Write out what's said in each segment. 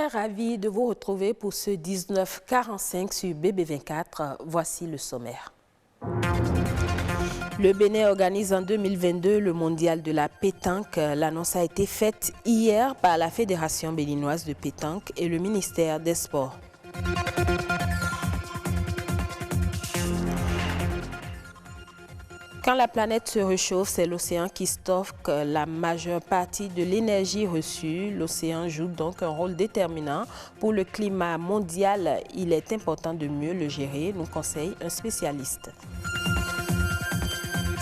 très ravie de vous retrouver pour ce 1945 sur BB24. Voici le sommaire. Le Bénin organise en 2022 le mondial de la pétanque. L'annonce a été faite hier par la Fédération béninoise de pétanque et le ministère des Sports. Quand la planète se réchauffe, c'est l'océan qui stocke la majeure partie de l'énergie reçue. L'océan joue donc un rôle déterminant pour le climat mondial. Il est important de mieux le gérer, nous conseille un spécialiste.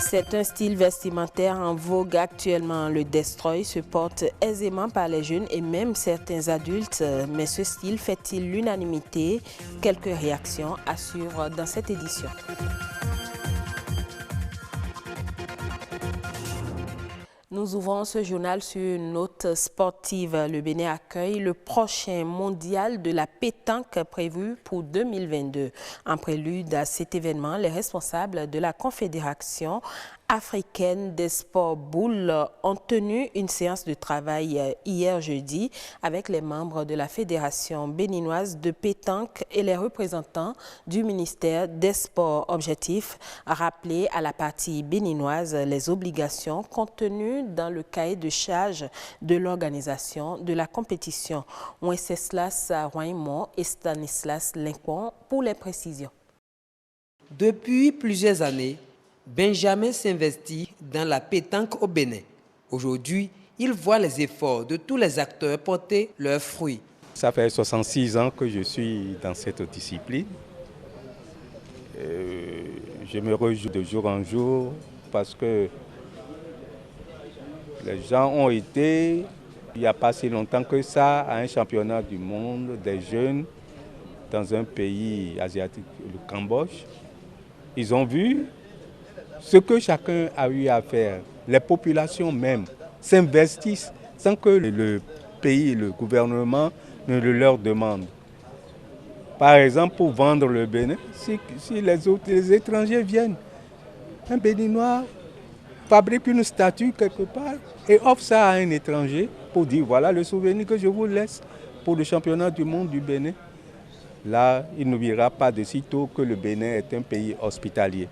C'est un style vestimentaire en vogue actuellement. Le destroy se porte aisément par les jeunes et même certains adultes. Mais ce style fait-il l'unanimité? Quelques réactions à suivre dans cette édition. Nous ouvrons ce journal sur une note sportive. Le Bénin accueille le prochain mondial de la pétanque prévu pour 2022. En prélude à cet événement, les responsables de la Confédération africaine des sports boules ont tenu une séance de travail hier jeudi avec les membres de la Fédération béninoise de pétanque et les représentants du ministère des Sports. Objectif, rappeler à la partie béninoise les obligations contenues dans le cahier de charge de l'organisation de la compétition. Wenceslas Roymond et Stanislas Lincoln pour les précisions. Depuis plusieurs années, Benjamin s'investit dans la pétanque au Bénin. Aujourd'hui, il voit les efforts de tous les acteurs porter leurs fruits. Ça fait 66 ans que je suis dans cette discipline. Je me réjouis de jour en jour parce que les gens ont été, il n'y a pas si longtemps que ça, à un championnat du monde des jeunes dans un pays asiatique, le Cambodge. Ils ont vu ce que chacun a eu à faire. Les populations même s'investissent sans que le pays, le gouvernement ne le leur demande. Par exemple, pour vendre le Bénin, si les étrangers viennent, un Béninois fabrique une statue quelque part et offre ça à un étranger pour dire voilà le souvenir que je vous laisse pour le championnat du monde du Bénin. Là, il n'oubliera pas de sitôt que le Bénin est un pays hospitalier.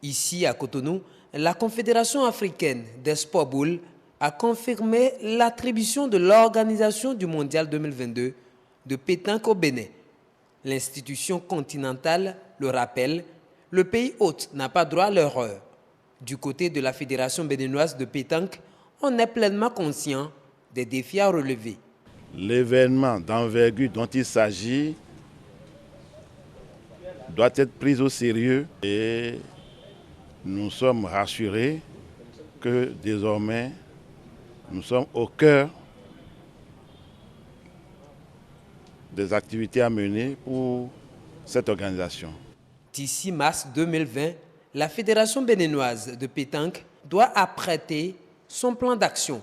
Ici, à Cotonou, la Confédération africaine des sports boules a confirmé l'attribution de l'organisation du Mondial 2022 de pétanque au Bénin. L'institution continentale le rappelle, le pays hôte n'a pas droit à l'erreur. Du côté de la Fédération béninoise de pétanque, on est pleinement conscient des défis à relever. L'événement d'envergure dont il s'agit doit être pris au sérieux et nous sommes rassurés que désormais nous sommes au cœur des activités à mener pour cette organisation. D'ici mars 2020, la Fédération béninoise de pétanque doit apprêter son plan d'action.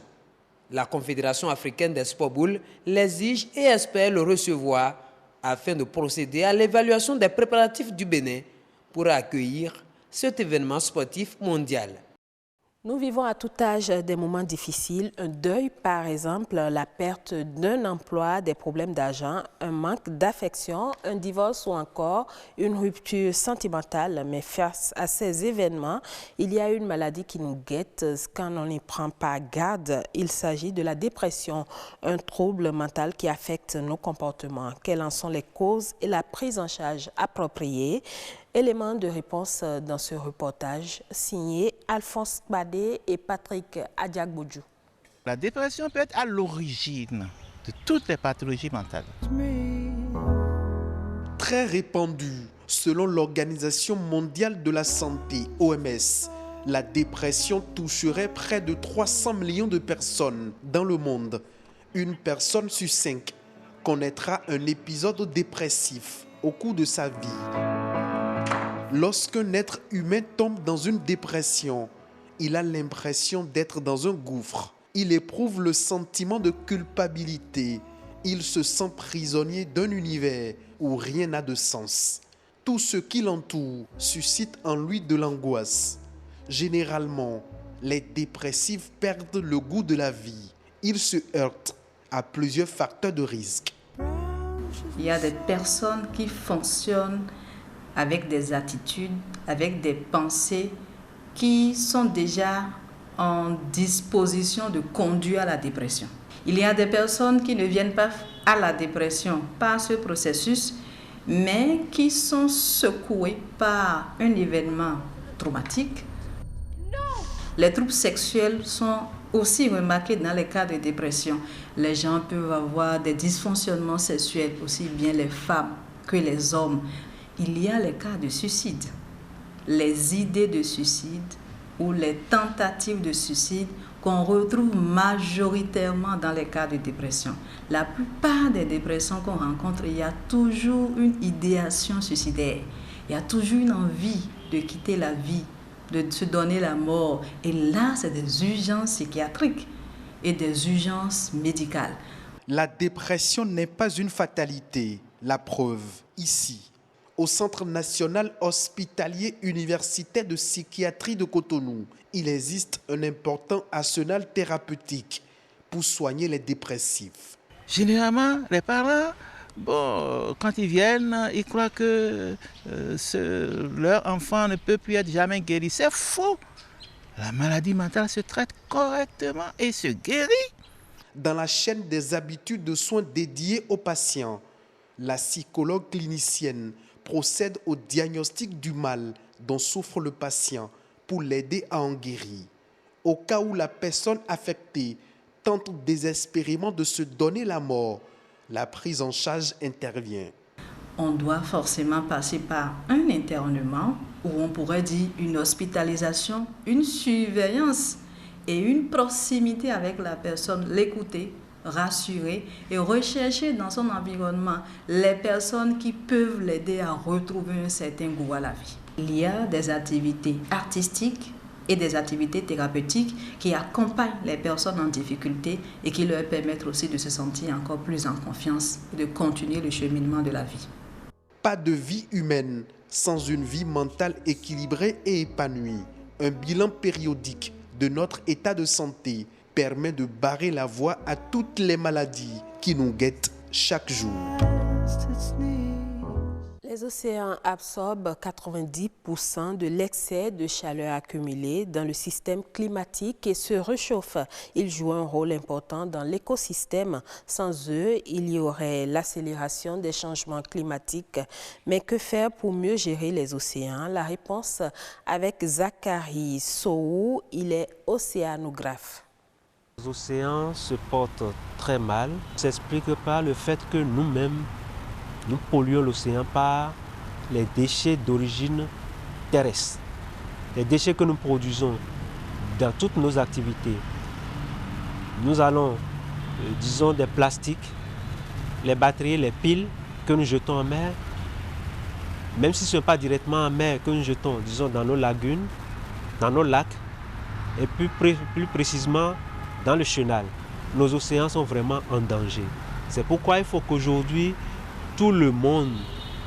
La Confédération africaine des sports boules l'exige et espère le recevoir afin de procéder à l'évaluation des préparatifs du Bénin pour accueillir cet événement sportif mondial. Nous vivons à tout âge des moments difficiles, un deuil par exemple, la perte d'un emploi, des problèmes d'argent, un manque d'affection, un divorce ou encore une rupture sentimentale. Mais face à ces événements, il y a une maladie qui nous guette quand on n'y prend pas garde. Il s'agit de la dépression, un trouble mental qui affecte nos comportements. Quelles en sont les causes et la prise en charge appropriée? Éléments de réponse dans ce reportage signé Alphonse Badé et Patrick Adiagbodjou. La dépression peut être à l'origine de toutes les pathologies mentales. Très répandue, selon l'Organisation mondiale de la santé, OMS, la dépression toucherait près de 300 millions de personnes dans le monde. Une personne sur 5 connaîtra un épisode dépressif au cours de sa vie. Lorsqu'un être humain tombe dans une dépression, il a l'impression d'être dans un gouffre. Il éprouve le sentiment de culpabilité. Il se sent prisonnier d'un univers où rien n'a de sens. Tout ce qui l'entoure suscite en lui de l'angoisse. Généralement, les dépressifs perdent le goût de la vie. Ils se heurtent à plusieurs facteurs de risque. Il y a des personnes qui fonctionnent avec des attitudes, avec des pensées qui sont déjà en disposition de conduire à la dépression. Il y a des personnes qui ne viennent pas à la dépression par ce processus, mais qui sont secouées par un événement traumatique. Les troubles sexuels sont aussi remarqués dans les cas de dépression. Les gens peuvent avoir des dysfonctionnements sexuels, aussi bien les femmes que les hommes. Il y a les cas de suicide. Les idées de suicide ou les tentatives de suicide qu'on retrouve majoritairement dans les cas de dépression. La plupart des dépressions qu'on rencontre, il y a toujours une idéation suicidaire. Il y a toujours une envie de quitter la vie, de se donner la mort. Et là, c'est des urgences psychiatriques et des urgences médicales. La dépression n'est pas une fatalité. La preuve, ici, au Centre national hospitalier universitaire de psychiatrie de Cotonou, il existe un important arsenal thérapeutique pour soigner les dépressifs. Généralement, les parents, quand ils viennent, ils croient que leur enfant ne peut plus être jamais guéri. C'est faux. La maladie mentale se traite correctement et se guérit. Dans la chaîne des habitudes de soins dédiées aux patients, la psychologue clinicienne procède au diagnostic du mal dont souffre le patient pour l'aider à en guérir. Au cas où la personne affectée tente désespérément de se donner la mort, la prise en charge intervient. On doit forcément passer par un internement, ou on pourrait dire une hospitalisation, une surveillance et une proximité avec la personne, l'écouter, rassurer et rechercher dans son environnement les personnes qui peuvent l'aider à retrouver un certain goût à la vie. Il y a des activités artistiques et des activités thérapeutiques qui accompagnent les personnes en difficulté et qui leur permettent aussi de se sentir encore plus en confiance et de continuer le cheminement de la vie. Pas de vie humaine sans une vie mentale équilibrée et épanouie. Un bilan périodique de notre état de santé permet de barrer la voie à toutes les maladies qui nous guettent chaque jour. Les océans absorbent 90% de l'excès de chaleur accumulé dans le système climatique et se réchauffent. Ils jouent un rôle important dans l'écosystème. Sans eux, il y aurait l'accélération des changements climatiques. Mais que faire pour mieux gérer les océans? La réponse avec Zachary Sow, il est océanographe. Les océans se portent très mal. Ça s'explique par le fait que nous-mêmes, nous polluons l'océan par les déchets d'origine terrestre. Les déchets que nous produisons dans toutes nos activités. Nous allons, disons, des plastiques, les batteries, les piles que nous jetons en mer, même si ce n'est pas directement en mer que nous jetons, disons, dans nos lagunes, dans nos lacs, et plus précisément dans le chenal. Nos océans sont vraiment en danger. C'est pourquoi il faut qu'aujourd'hui, tout le monde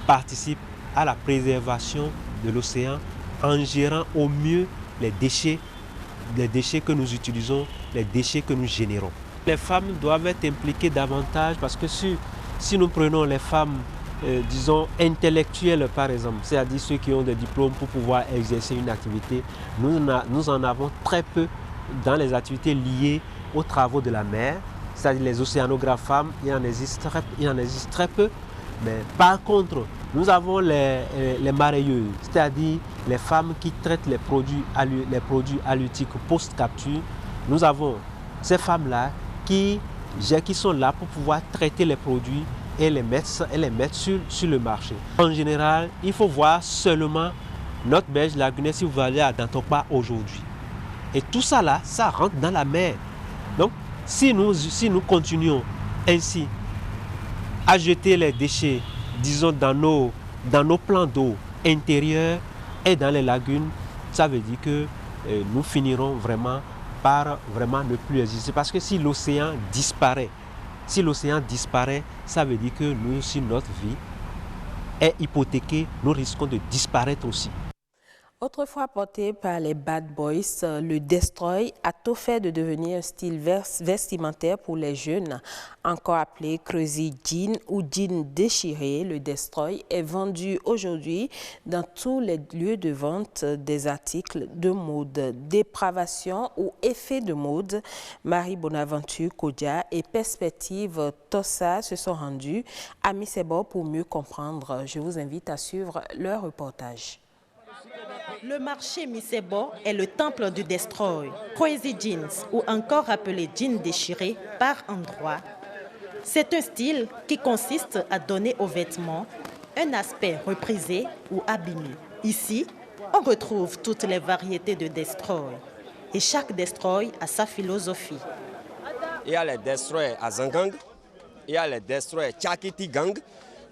participe à la préservation de l'océan en gérant au mieux les déchets que nous utilisons, les déchets que nous générons. Les femmes doivent être impliquées davantage parce que si nous prenons les femmes, disons, intellectuelles par exemple, c'est-à-dire ceux qui ont des diplômes pour pouvoir exercer une activité, nous en avons très peu dans les activités liées aux travaux de la mer, c'est-à-dire les océanographes femmes, il en existe très peu. Mais par contre, nous avons les mareyeuses, c'est-à-dire les femmes qui traitent les produits halieutiques post-capture. Nous avons ces femmes-là qui sont là pour pouvoir traiter les produits et les mettre sur le marché. En général, il faut voir seulement notre berge lagunaire si vous allez à Dantokpa aujourd'hui. Et tout ça là, ça rentre dans la mer. Donc, si nous continuons ainsi à jeter les déchets, disons, dans nos plans d'eau intérieurs et dans les lagunes, ça veut dire que nous finirons vraiment par ne plus exister. Parce que si l'océan disparaît, ça veut dire que nous, si notre vie est hypothéquée, nous risquons de disparaître aussi. Autrefois porté par les Bad Boys, le Destroy a tout fait de devenir un style vestimentaire pour les jeunes. Encore appelé Crazy Jean ou jean déchiré, le Destroy est vendu aujourd'hui dans tous les lieux de vente des articles de mode. Dépravation ou effet de mode, Marie Bonaventure Kodia et Perspective Tossa se sont rendus à Missebo pour mieux comprendre. Je vous invite à suivre leur reportage. Le marché Missebo est le temple du Destroy, Crazy Jeans ou encore appelé jean déchiré par endroits. C'est un style qui consiste à donner aux vêtements un aspect reprisé ou abîmé. Ici, on retrouve toutes les variétés de Destroy et chaque Destroy a sa philosophie. Il y a les Destroy à Zangang, il y a les Destroy Chakiti Gang,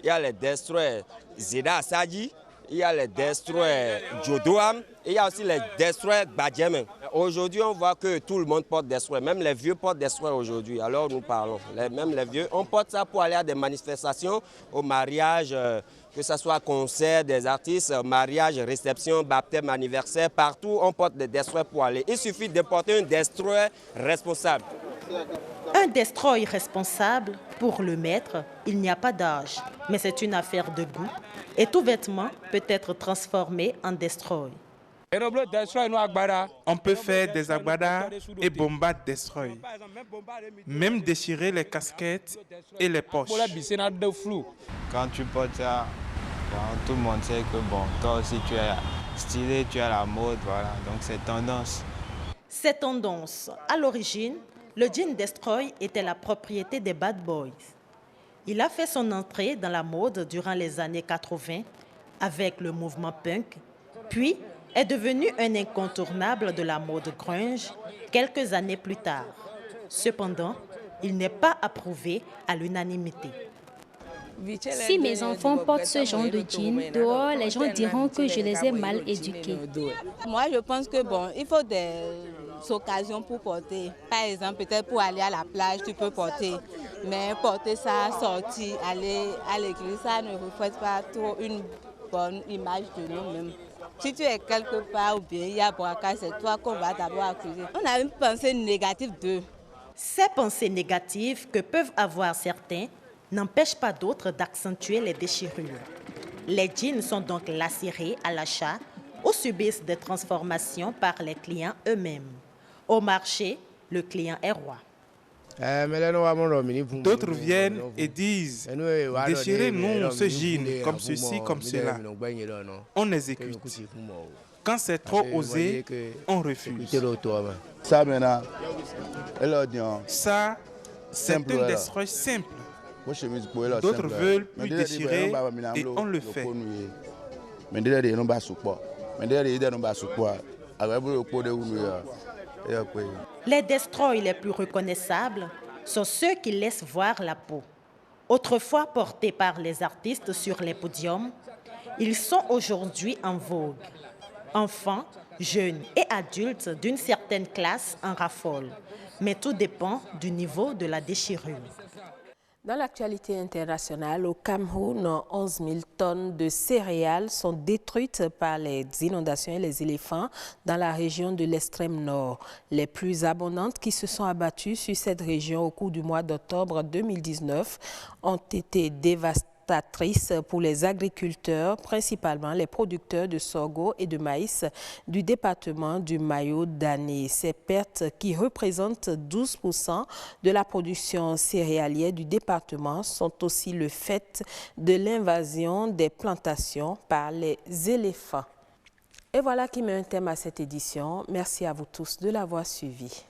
il y a les Destroy Zeda Asaji, il y a les Destroy Jodoam et il y a aussi les Destroy Badjem. Aujourd'hui, on voit que tout le monde porte Destroy, même les vieux portent Destroy aujourd'hui. Alors nous parlons, même les vieux, on porte ça pour aller à des manifestations, au mariage, que ce soit concert des artistes, mariage, réception, baptême, anniversaire, partout on porte des Destroy pour aller. Il suffit de porter un Destroy responsable. Un Destroy responsable, pour le maître, il n'y a pas d'âge, mais c'est une affaire de goût et tout vêtement peut être transformé en Destroy. On peut faire des agbada et bombas Destroy, même déchirer les casquettes et les poches. Quand tu portes ça, tout le monde sait que bon, toi aussi tu es stylé, tu as la mode, voilà, donc c'est tendance. Cette tendance, à l'origine, le jean Destroy était la propriété des Bad Boys. Il a fait son entrée dans la mode durant les années 80 avec le mouvement punk, puis est devenu un incontournable de la mode grunge quelques années plus tard. Cependant, il n'est pas approuvé à l'unanimité. Si mes enfants portent ce genre de jeans, dehors, les gens diront que je les ai mal éduqués. Moi, je pense que bon, il faut des occasions pour porter. Par exemple, peut-être pour aller à la plage, tu peux porter. Mais porter ça, sortir, aller à l'église, ça ne reflète pas trop une bonne image de nous-mêmes. Si tu es quelque part ou bien il y a braquage, c'est toi qu'on va d'abord accuser. On a une pensée négative d'eux. Ces pensées négatives que peuvent avoir certains n'empêchent pas d'autres d'accentuer les déchirures. Les jeans sont donc lacérés à l'achat ou subissent des transformations par les clients eux-mêmes. Au marché, le client est roi. D'autres viennent et disent « Déchirez-nous ce jean comme ceci, comme cela ». On exécute. Quand c'est trop osé, on refuse. Ça, maintenant, ça, c'est un Destroy simple. D'autres veulent plus déchirer et on le fait. Les Destroy les plus reconnaissables sont ceux qui laissent voir la peau. Autrefois portés par les artistes sur les podiums, ils sont aujourd'hui en vogue. Enfants, jeunes et adultes d'une certaine classe en raffolent. Mais tout dépend du niveau de la déchirure. Dans l'actualité internationale, au Cameroun, 11 000 tonnes de céréales sont détruites par les inondations et les éléphants dans la région de l'extrême nord. Les plus abondantes qui se sont abattues sur cette région au cours du mois d'octobre 2019 ont été dévastatrices pour les agriculteurs, principalement les producteurs de sorgho et de maïs du département du Mayo-Dané. Ces pertes, qui représentent 12% de la production céréalière du département, sont aussi le fait de l'invasion des plantations par les éléphants. Et voilà qui met un thème à cette édition. Merci à vous tous de l'avoir suivi.